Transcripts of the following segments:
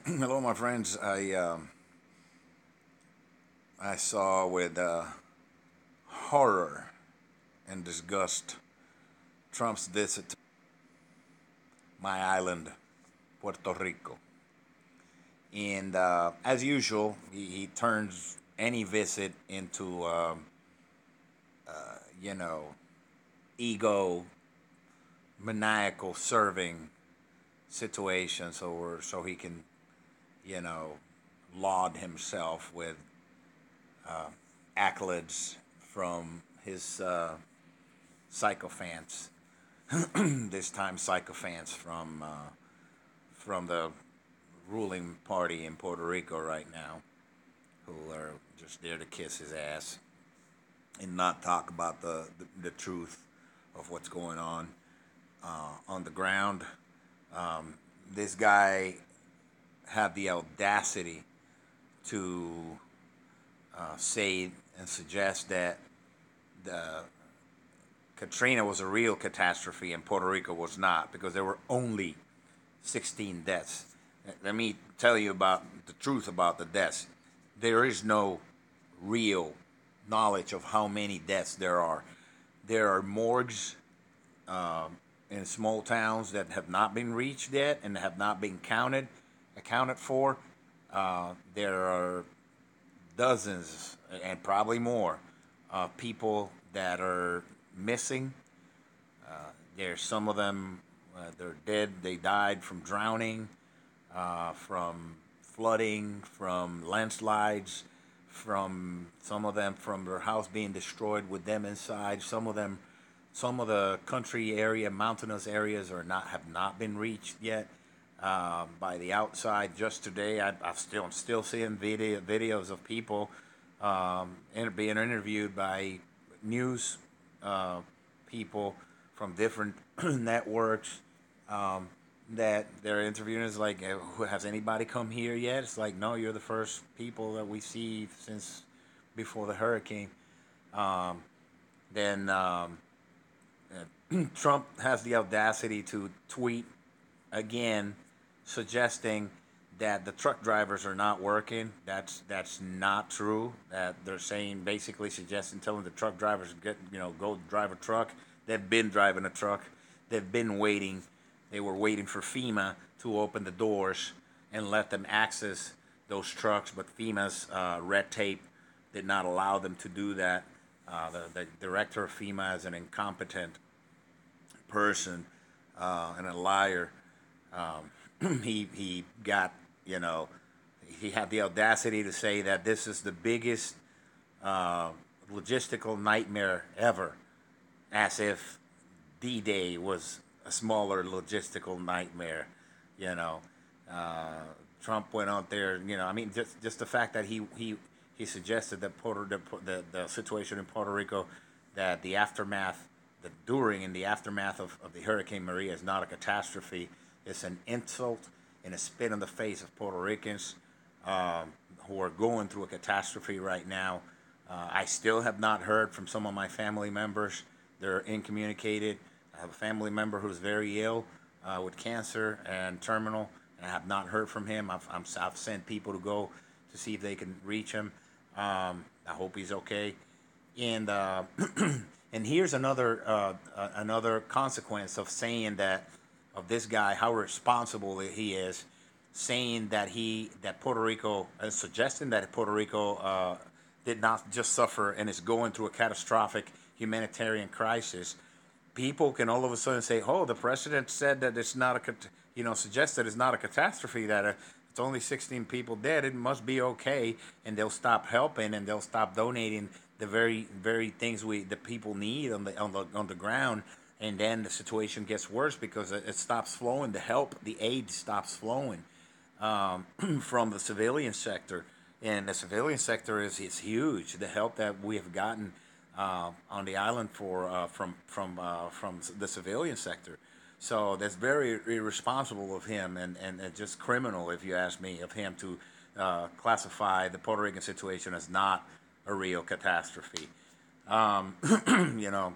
Hello, my friends. I saw with horror and disgust Trump's visit to my island, Puerto Rico, and as usual, he turns any visit into you know ego maniacal serving situation, so he can you know laud himself with accolades from his sycophants. This time, sycophants from the ruling party in Puerto Rico right now, who are just there to kiss his ass and not talk about the truth of what's going on the ground. This guy had the audacity to say and suggest that the Katrina was a real catastrophe and Puerto Rico was not, because there were only 16 deaths. Let me tell you about the truth about the deaths. There is no real knowledge of how many deaths there are. There are morgues in small towns that have not been reached yet and have not been accounted for. There are dozens and probably more people that are missing. There's some of them, they're dead. They died from drowning, from flooding, from landslides, from some of them from their house being destroyed with them inside. Some of the country area, mountainous areas are not have not been reached yet by the outside. Just today, I'm still seeing videos of people being interviewed by news people from different networks that they're interviewing. Is like, has anybody come here yet? It's like, no, you're the first people that we see since before the hurricane. Um, then Trump has the audacity to tweet again, suggesting that the truck drivers are not working. That's not true. That they're saying, basically suggesting, telling the truck drivers, get go drive a truck. They've been driving a truck. They've been waiting. They were waiting for FEMA to open the doors and let them access those trucks, but FEMA's red tape did not allow them to do that. The director of FEMA is an incompetent person and a liar. He got you know he had the audacity to say that this is the biggest uh, logistical nightmare ever, as if D-Day was a smaller logistical nightmare. You know, uh, Trump went out there. I mean, just the fact that he suggested that the situation in Puerto Rico, that the aftermath, the during and the aftermath of the Hurricane Maria is not a catastrophe. It's an insult and a spit in the face of Puerto Ricans um, who are going through a catastrophe right now. I still have not heard from some of my family members. They're incommunicated. I have a family member who's very ill with cancer and terminal, and I have not heard from him. I've sent people to go to see if they can reach him. I hope he's okay. And and here's another consequence of saying that, of this guy, how responsible he is, saying that Puerto Rico, suggesting that Puerto Rico did not just suffer and is going through a catastrophic humanitarian crisis. People can all of a sudden say, "Oh, the president said that it's not suggested it's not a catastrophe, that it's only 16 people dead. It must be okay," and they'll stop helping and they'll stop donating the very things the people need on the ground, and then the situation gets worse because it stops flowing. The help, the aid stops flowing from the civilian sector, and the civilian sector is huge. The help that we have gotten on the island from the civilian sector. So that's very irresponsible of him, and just criminal, if you ask me, of him to classify the Puerto Rican situation as not a real catastrophe. Um, you know,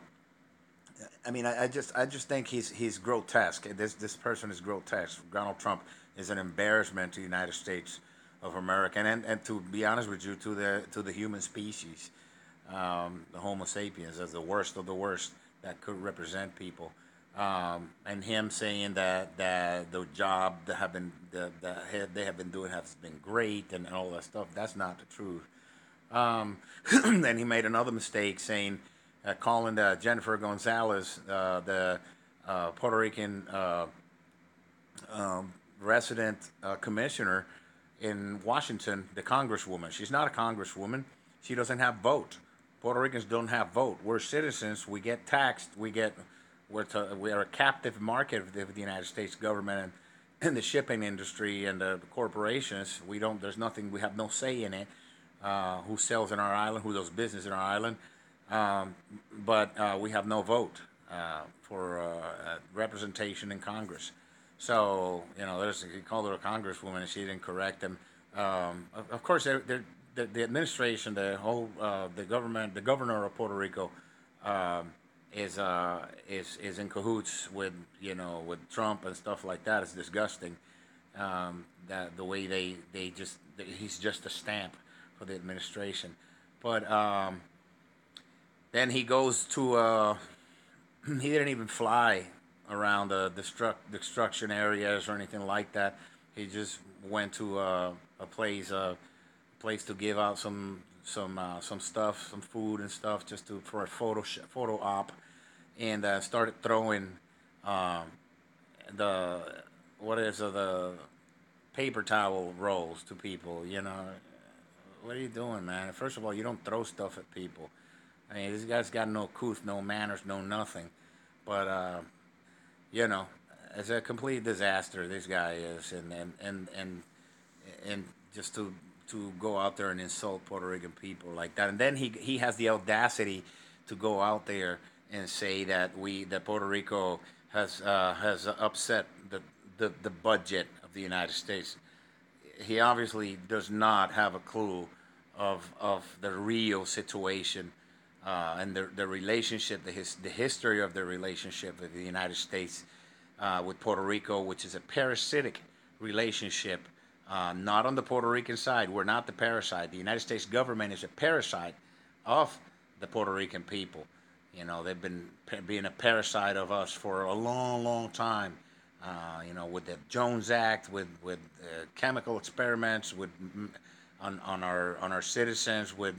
I mean, I just think he's grotesque. This person is grotesque. Donald Trump is an embarrassment to the United States of America, and to be honest with you, to the human species, the Homo sapiens, as the worst of the worst that could represent people. And him saying that the job that have been they have been doing has been great and all that stuff. That's not the truth. Then he made another mistake saying, calling Jennifer Gonzalez, the Puerto Rican resident commissioner in Washington, the congresswoman. She's not a congresswoman. She doesn't have vote. Puerto Ricans don't have vote. We're citizens. We get taxed. We are a captive market of the United States government and the shipping industry and the corporations. We don't. There's nothing. We have no say in it. Who sells in our island? Who does business in our island? But we have no vote for representation in Congress. So he called her a congresswoman, and she didn't correct him. Of course, the administration, the government, the governor of Puerto Rico, um, is in cahoots with with Trump and stuff like that. It's disgusting. That the way he's just a stamp for the administration. But then he goes to he didn't even fly around the destruction areas or anything like that. He just went to a place to give out some stuff, some food and stuff, just for a photo op, and started throwing um, the the paper towel rolls to people. What are you doing, man? First of all, you don't throw stuff at people. I mean, this guy's got no couth, no manners, no nothing. But you know, it's a complete disaster. This guy is, and just to go out there and insult Puerto Rican people like that, and then he has the audacity to go out there and say that Puerto Rico has upset the budget of the United States. He obviously does not have a clue of the real situation and the relationship, the history of the relationship with the United States with Puerto Rico, which is a parasitic relationship. Not on the Puerto Rican side. We're not the parasite. The United States government is a parasite of the Puerto Rican people. They've been being a parasite of us for a long, long time. With the Jones Act, with chemical experiments, on our citizens, with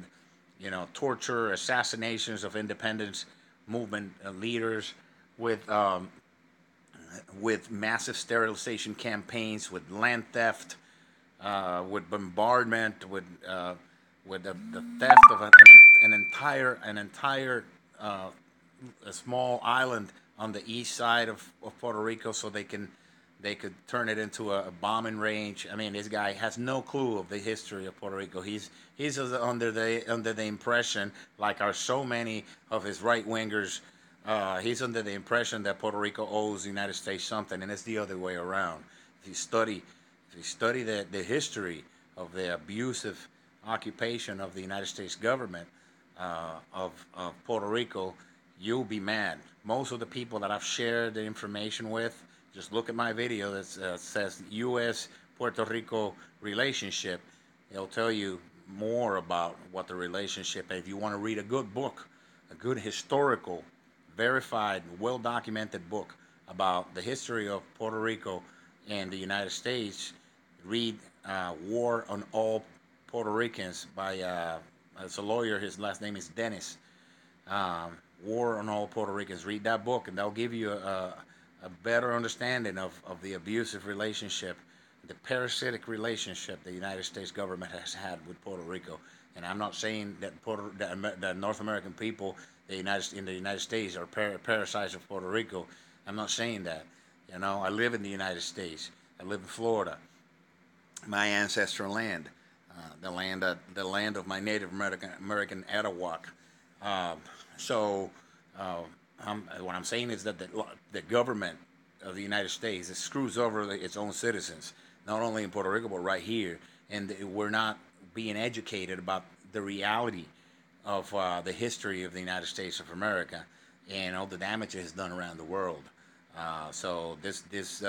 torture, assassinations of independence movement leaders, with massive sterilization campaigns, with land theft, with bombardment, with the theft of an entire a small island on the east side of Puerto Rico, so they could turn it into a bombing range. I mean, this guy has no clue of the history of Puerto Rico. He's under the impression, like are so many of his right wingers, he's under the impression that Puerto Rico owes the United States something, and it's the other way around. If you study, if you study the history of the abusive occupation of the United States government of Puerto Rico, you'll be mad. Most of the people that I've shared the information with, just look at my video that says U.S. Puerto Rico relationship. It'll tell you more about what the relationship is. If you want to read a good book, a good historical, verified, well documented book about the history of Puerto Rico and the United States, read War on All Puerto Ricans by it's a lawyer. His last name is Dennis. War on All Puerto Ricans. Read that book, and they'll give you a better understanding of the abusive relationship, the parasitic relationship the United States government has had with Puerto Rico. And I'm not saying that North American people, in the United States, are parasites of Puerto Rico. I'm not saying that. I live in the United States. I live in Florida, my ancestral land, the land of my Native American Etowah. So what I'm saying is that the government of the United States screws over its own citizens, not only in Puerto Rico but right here, and we're not being educated about the reality of the history of the United States of America, and all the damage it has done around the world. So this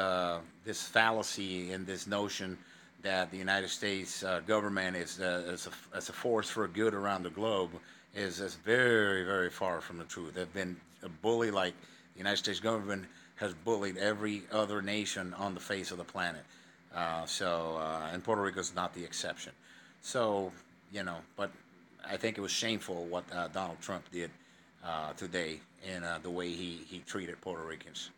fallacy and this notion that the United States government is a force for good around the globe is very, very far from the truth. They've been a bully like the United States government has bullied every other nation on the face of the planet. And Puerto Rico is not the exception. So, but I think it was shameful what Donald Trump did today and the way he treated Puerto Ricans.